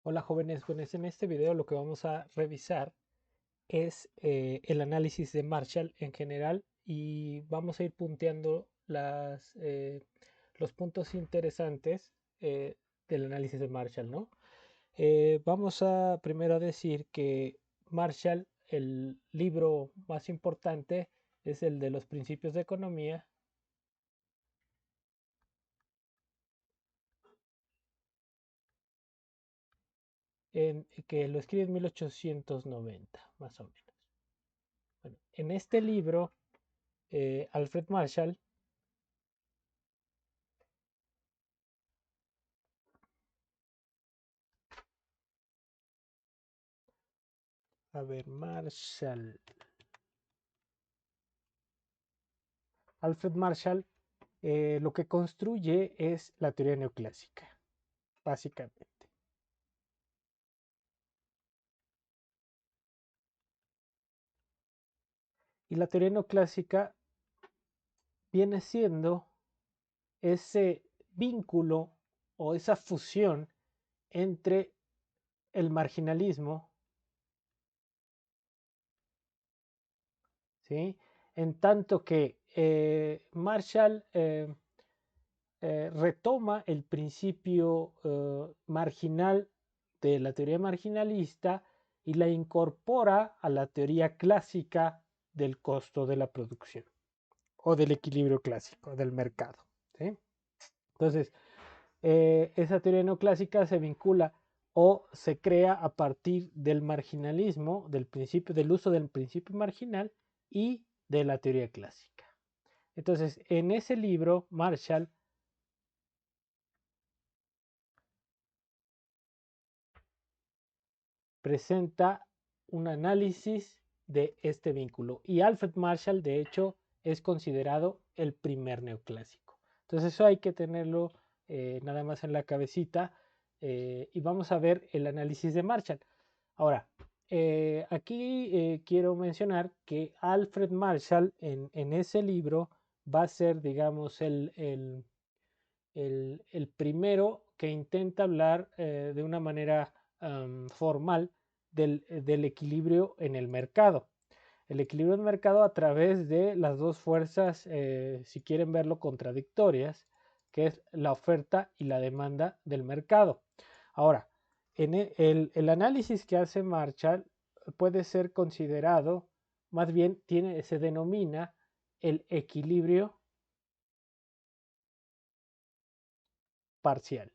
Hola jóvenes, pues en este video lo que vamos a revisar es el análisis de Marshall en general y vamos a ir punteando los puntos interesantes del análisis de Marshall, ¿no? Vamos a primero decir que Marshall, el libro más importante, es el de los principios de economía, que lo escribe en 1890, más o menos. Bueno, en este libro, Alfred Marshall A ver, Alfred Marshall, lo que construye es la teoría neoclásica, básicamente. Y la teoría neoclásica viene siendo ese vínculo o esa fusión entre el marginalismo, ¿sí? En tanto que Marshall retoma el principio marginal de la teoría marginalista y la incorpora a la teoría clásica del costo de la producción o del equilibrio clásico del mercado. ¿Sí? Entonces, esa teoría neoclásica se vincula o se crea a partir del marginalismo, del uso del principio marginal y de la teoría clásica. Entonces, en ese libro, Marshall presenta un análisis de este vínculo. Y Alfred Marshall, de hecho, es considerado el primer neoclásico. Entonces eso hay que tenerlo nada más en la cabecita y vamos a ver el análisis de Marshall. Ahora, aquí quiero mencionar que Alfred Marshall en ese libro va a ser, digamos, el primero que intenta hablar de una manera formal del equilibrio en el mercado. El equilibrio en el mercado a través de las dos fuerzas, si quieren verlo, contradictorias, que es la oferta y la demanda del mercado. Ahora, en el análisis que hace Marshall puede ser considerado, más bien se denomina el equilibrio parcial.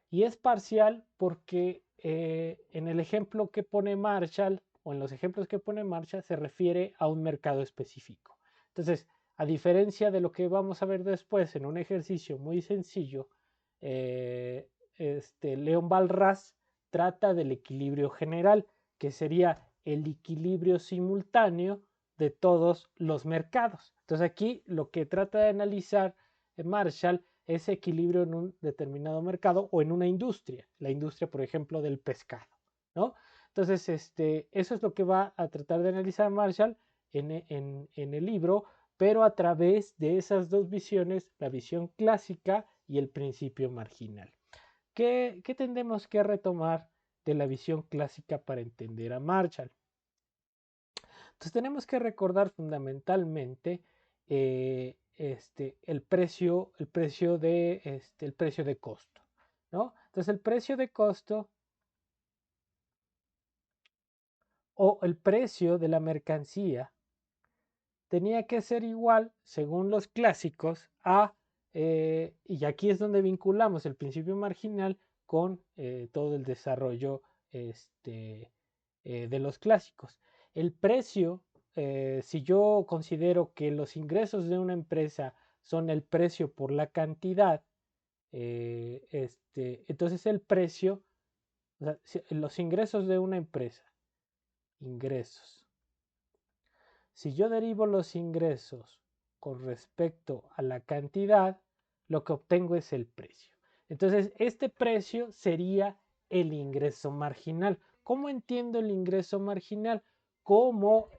Y es parcial porque en el ejemplo que pone Marshall o en los ejemplos que pone Marshall se refiere a un mercado específico. Entonces, a diferencia de lo que vamos a ver después en un ejercicio muy sencillo, Leon Balras trata del equilibrio general, que sería el equilibrio simultáneo de todos los mercados. Entonces aquí lo que trata de analizar Marshall ese equilibrio en un determinado mercado o en una industria, la industria, por ejemplo, del pescado, ¿no? Entonces, eso es lo que va a tratar de analizar Marshall en el libro, pero a través de esas dos visiones, la visión clásica y el principio marginal. ¿Qué tendremos que retomar de la visión clásica para entender a Marshall? Entonces tenemos que recordar fundamentalmente el precio de costo, ¿no? Entonces el precio de costo o el precio de la mercancía tenía que ser igual, según los clásicos, y aquí es donde vinculamos el principio marginal con todo el desarrollo de los clásicos. El precio, si yo considero que los ingresos de una empresa son el precio por la cantidad, entonces el precio, o sea, los ingresos de una empresa, ingresos. Si yo derivo los ingresos con respecto a la cantidad, lo que obtengo es el precio. Entonces, este precio sería el ingreso marginal. ¿Cómo entiendo el ingreso marginal? Como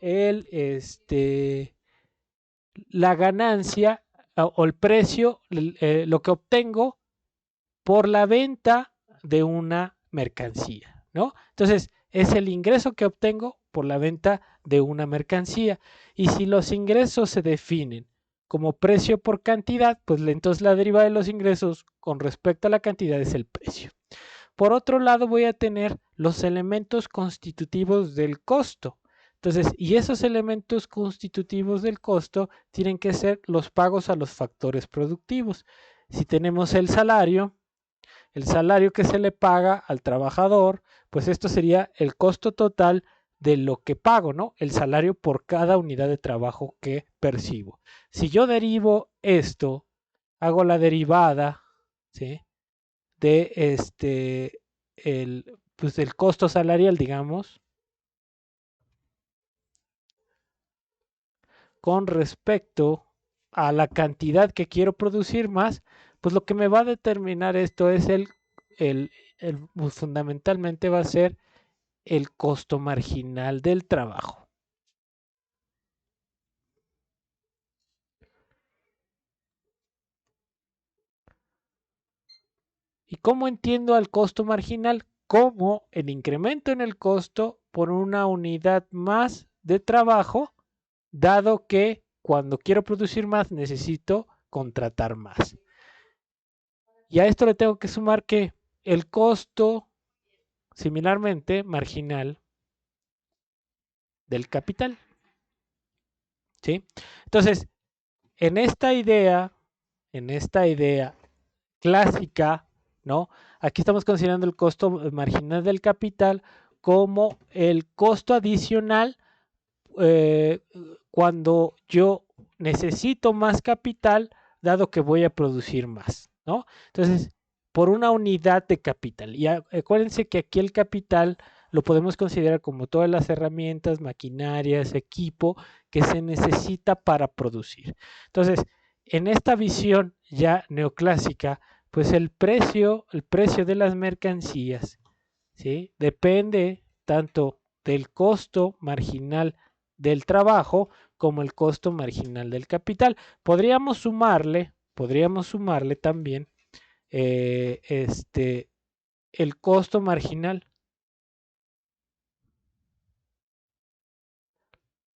la ganancia o el precio, lo que obtengo por la venta de una mercancía, ¿no? Entonces, es el ingreso que obtengo por la venta de una mercancía. Y si los ingresos se definen como precio por cantidad, pues entonces la derivada de los ingresos con respecto a la cantidad es el precio. Por otro lado, voy a tener los elementos constitutivos del costo. Entonces, y esos elementos constitutivos del costo tienen que ser los pagos a los factores productivos. Si tenemos el salario que se le paga al trabajador, pues esto sería el costo total de lo que pago, ¿no? El salario por cada unidad de trabajo que percibo. Si yo derivo esto, hago la derivada, ¿sí? De pues el costo salarial, digamos, con respecto a la cantidad que quiero producir más, pues lo que me va a determinar esto es pues fundamentalmente va a ser el costo marginal del trabajo. ¿Y cómo entiendo al costo marginal? Como el incremento en el costo por una unidad más de trabajo, dado que cuando quiero producir más necesito contratar más. Y a esto le tengo que sumar que el costo, similarmente, marginal del capital. ¿Sí? Entonces, en en esta idea clásica, ¿no? Aquí estamos considerando el costo marginal del capital como el costo adicional cuando yo necesito más capital, dado que voy a producir más, ¿no? Entonces, por una unidad de capital. Y acuérdense que aquí el capital lo podemos considerar como todas las herramientas, maquinarias, equipo que se necesita para producir. Entonces, en esta visión ya neoclásica, pues el precio de las mercancías, ¿sí? Depende tanto del costo marginal del trabajo como el costo marginal del capital. Podríamos sumarle también el costo marginal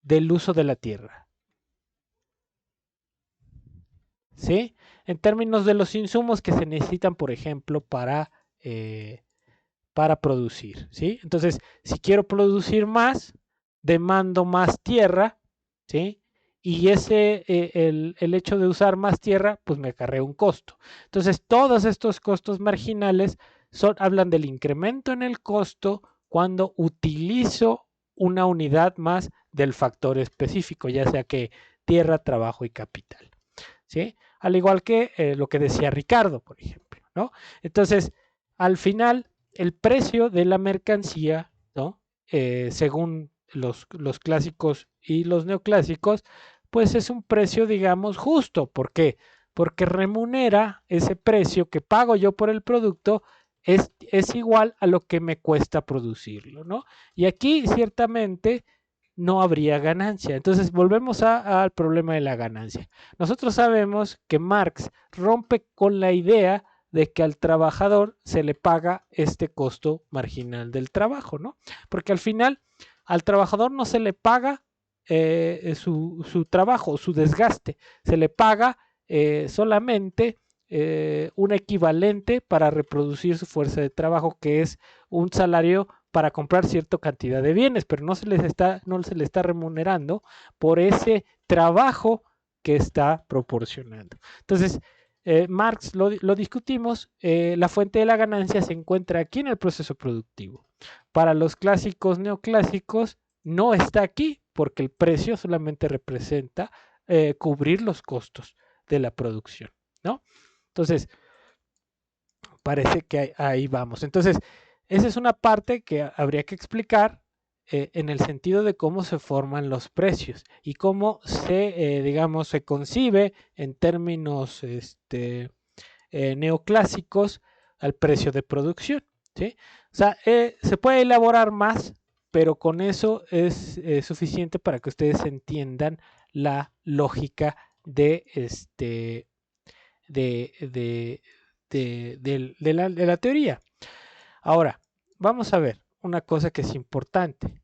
del uso de la tierra, ¿sí? En términos de los insumos que se necesitan, por ejemplo, para producir, ¿sí? Entonces, si quiero producir más, demando más tierra, ¿sí? Y el hecho de usar más tierra, pues me acarrea un costo. Entonces, todos estos costos marginales hablan del incremento en el costo cuando utilizo una unidad más del factor específico, ya sea que tierra, trabajo y capital, ¿sí? Al igual que lo que decía Ricardo, por ejemplo, ¿no? Entonces, al final, el precio de la mercancía, ¿no? Según los clásicos y los neoclásicos, pues es un precio, digamos, justo. ¿Por qué? Porque remunera ese precio que pago yo por el producto es igual a lo que me cuesta producirlo, ¿no? Y aquí ciertamente no habría ganancia. Entonces volvemos al problema de la ganancia. Nosotros sabemos que Marx rompe con la idea de que al trabajador se le paga este costo marginal del trabajo, ¿no? Porque al final al trabajador no se le paga su trabajo, su desgaste, se le paga solamente un equivalente para reproducir su fuerza de trabajo, que es un salario para comprar cierta cantidad de bienes, pero no se le está remunerando por ese trabajo que está proporcionando. Entonces, Marx lo discutimos, la fuente de la ganancia se encuentra aquí en el proceso productivo. Para los clásicos neoclásicos no está aquí porque el precio solamente representa cubrir los costos de la producción, ¿no? Entonces, parece que ahí vamos. Entonces, esa es una parte que habría que explicar en el sentido de cómo se forman los precios y cómo digamos, se concibe en términos neoclásicos al precio de producción, ¿sí? O sea, se puede elaborar más, pero con eso es suficiente para que ustedes entiendan la lógica de de la teoría. Ahora, vamos a ver una cosa que es importante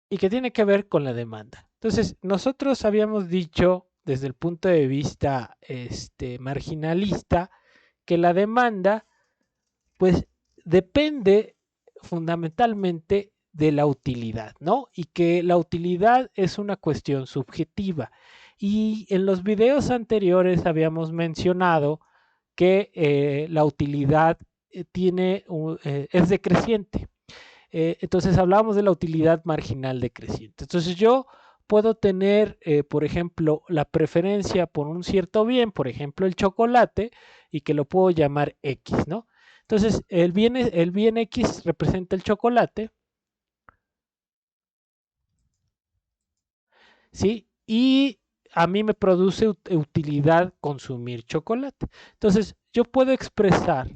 y que tiene que ver con la demanda. Entonces, nosotros habíamos dicho desde el punto de vista marginalista que la demanda pues depende fundamentalmente de la utilidad, ¿no? Y que la utilidad es una cuestión subjetiva. Y en los videos anteriores habíamos mencionado que la utilidad es decreciente. Entonces hablábamos de la utilidad marginal decreciente. Entonces yo puedo tener, por ejemplo, la preferencia por un cierto bien, por ejemplo, el chocolate, y que lo puedo llamar X, ¿no? Entonces, el bien X representa el chocolate, ¿sí? Y a mí me produce utilidad consumir chocolate. Entonces, yo puedo expresar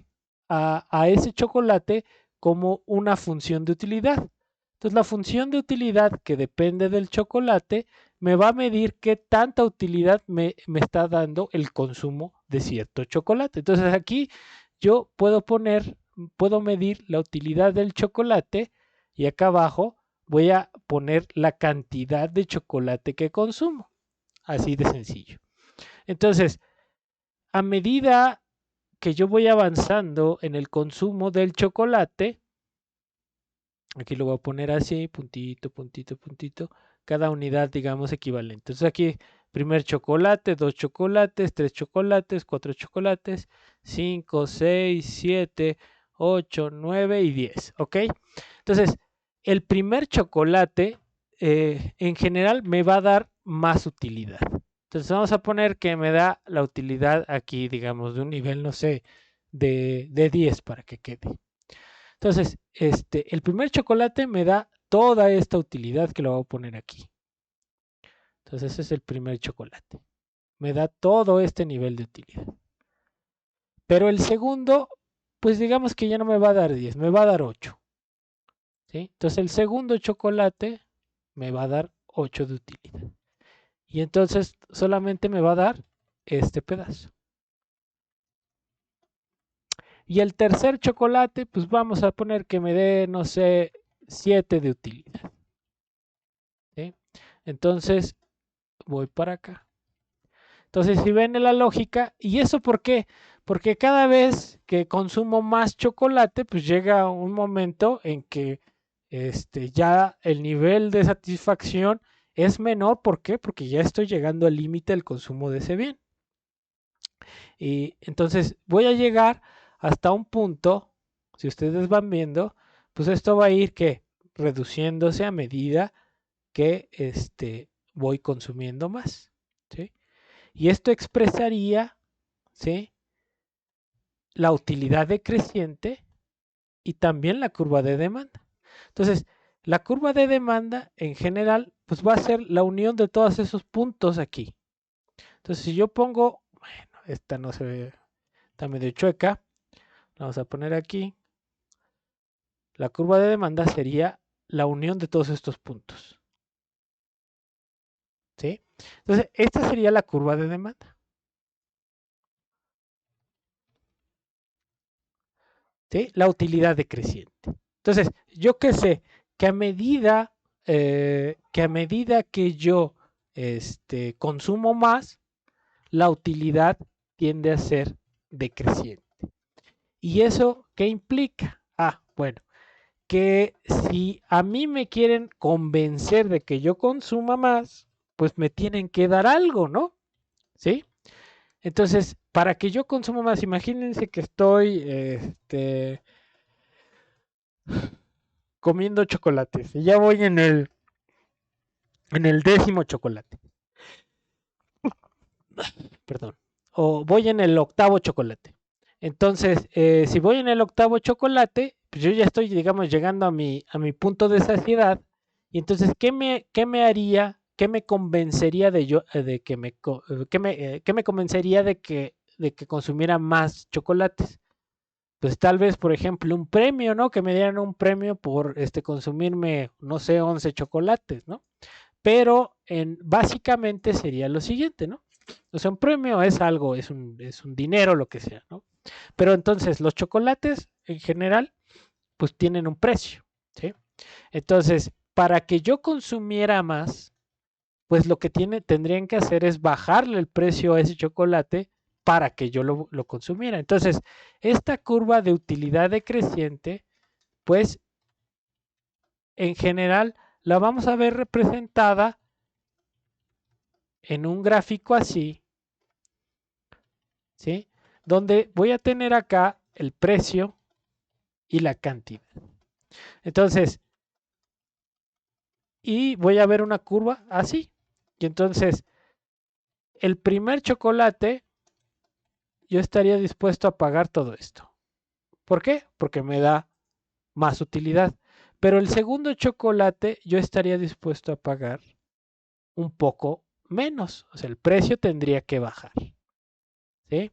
a ese chocolate como una función de utilidad. Entonces, la función de utilidad que depende del chocolate me va a medir qué tanta utilidad me está dando el consumo de cierto chocolate. Entonces, aquí yo puedo medir la utilidad del chocolate y acá abajo voy a poner la cantidad de chocolate que consumo. Así de sencillo. Entonces, a medida que yo voy avanzando en el consumo del chocolate, aquí lo voy a poner así, puntito, puntito, puntito, cada unidad, digamos, equivalente. Entonces aquí, primer chocolate, 2 chocolates, 3 chocolates, 4 chocolates, 5, 6, 7, 8, 9 y 10, ¿ok? Entonces, el primer chocolate en general me va a dar más utilidad. Entonces vamos a poner que me da la utilidad aquí, digamos, de un nivel, no sé, de 10 para que quede. Entonces, el primer chocolate me da toda esta utilidad que lo voy a poner aquí. Entonces, ese es el primer chocolate. Me da todo este nivel de utilidad. Pero el segundo, pues digamos que ya no me va a dar 10, me va a dar 8. ¿Sí? Entonces, el segundo chocolate me va a dar 8 de utilidad. Y entonces solamente me va a dar este pedazo. Y el tercer chocolate, pues vamos a poner que me dé, no sé, 7 de utilidad. ¿Sí? Entonces, voy para acá. Entonces, si ven la lógica, ¿y eso por qué? Porque cada vez que consumo más chocolate, pues llega un momento en que ya el nivel de satisfacción es menor. ¿Por qué? Porque ya estoy llegando al límite del consumo de ese bien. Y entonces voy a llegar hasta un punto, si ustedes van viendo, pues esto va a ir que reduciéndose a medida que voy consumiendo más. ¿Sí? Y esto expresaría, ¿sí?, la utilidad decreciente y también la curva de demanda. Entonces, la curva de demanda en general, pues va a ser la unión de todos esos puntos aquí. Entonces, si yo pongo, bueno, esta no se ve, está medio chueca, la vamos a poner aquí. La curva de demanda sería la unión de todos estos puntos. ¿Sí? Entonces, esta sería la curva de demanda. ¿Sí? La utilidad decreciente. Entonces, yo qué sé, que a medida que yo consumo más, la utilidad tiende a ser decreciente. ¿Y eso qué implica? Ah, bueno, que si a mí me quieren convencer de que yo consuma más, pues me tienen que dar algo, ¿no? ¿Sí? Entonces, para que yo consuma más, imagínense que estoy comiendo chocolates y ya voy en el 10º chocolate, perdón, o voy en el 8º chocolate. Entonces, si voy en el 8º chocolate, pues yo ya estoy, digamos, llegando a mi punto de saciedad. Y entonces, ¿qué me haría, qué me convencería de que qué me convencería de que consumiera más chocolates? Pues tal vez, por ejemplo, un premio, ¿no? Que me dieran un premio por consumirme, no sé, 11 chocolates, ¿no? Pero básicamente sería lo siguiente, ¿no? O sea, un premio es algo, es un dinero, lo que sea, ¿no? Pero entonces, los chocolates en general pues tienen un precio, ¿sí? Entonces, para que yo consumiera más, pues lo que tendrían que hacer es bajarle el precio a ese chocolate para que yo lo consumiera. Entonces, esta curva de utilidad decreciente, pues en general la vamos a ver representada en un gráfico así, ¿sí? Donde voy a tener acá el precio y la cantidad. Entonces, y voy a ver una curva así. Y entonces, el primer chocolate, yo estaría dispuesto a pagar todo esto. ¿Por qué? Porque me da más utilidad. Pero el segundo chocolate, yo estaría dispuesto a pagar un poco menos. O sea, el precio tendría que bajar. ¿Sí?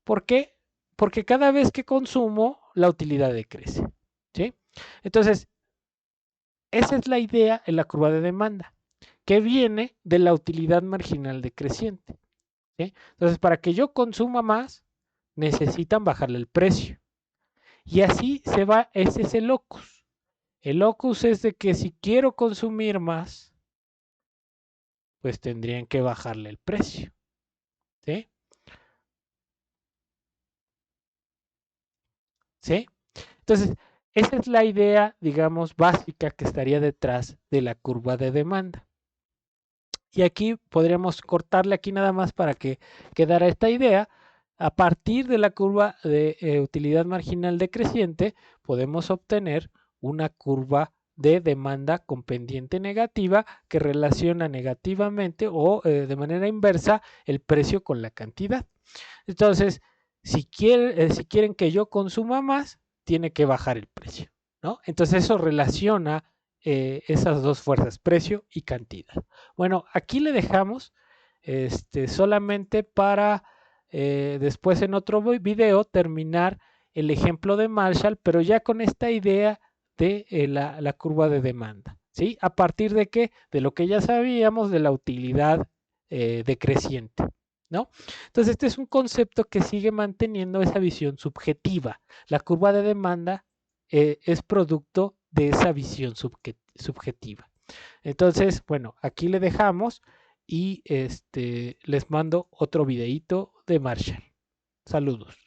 ¿Por qué? Porque cada vez que consumo, la utilidad decrece. ¿Sí? Entonces, esa es la idea en la curva de demanda, que viene de la utilidad marginal decreciente. ¿Sí? Entonces, para que yo consuma más, necesitan bajarle el precio. Y así se va, ese es el locus. El locus es de que si quiero consumir más, pues tendrían que bajarle el precio. ¿Sí? ¿Sí? Entonces, esa es la idea, digamos, básica que estaría detrás de la curva de demanda. Y aquí podríamos cortarle aquí nada más para que quedara esta idea. A partir de la curva de utilidad marginal decreciente, podemos obtener una curva de demanda con pendiente negativa que relaciona negativamente o de manera inversa el precio con la cantidad. Entonces, si quieren que yo consuma más, tiene que bajar el precio, ¿no? Entonces eso relaciona esas dos fuerzas, precio y cantidad. Bueno, aquí le dejamos solamente para después en otro video terminar el ejemplo de Marshall, pero ya con esta idea de la curva de demanda, ¿sí? ¿A partir de qué? De lo que ya sabíamos de la utilidad decreciente, ¿no? Entonces, este es un concepto que sigue manteniendo esa visión subjetiva. La curva de demanda es producto de esa visión subjetiva. Entonces, bueno, aquí le dejamos y les mando otro videito de Marshall. Saludos.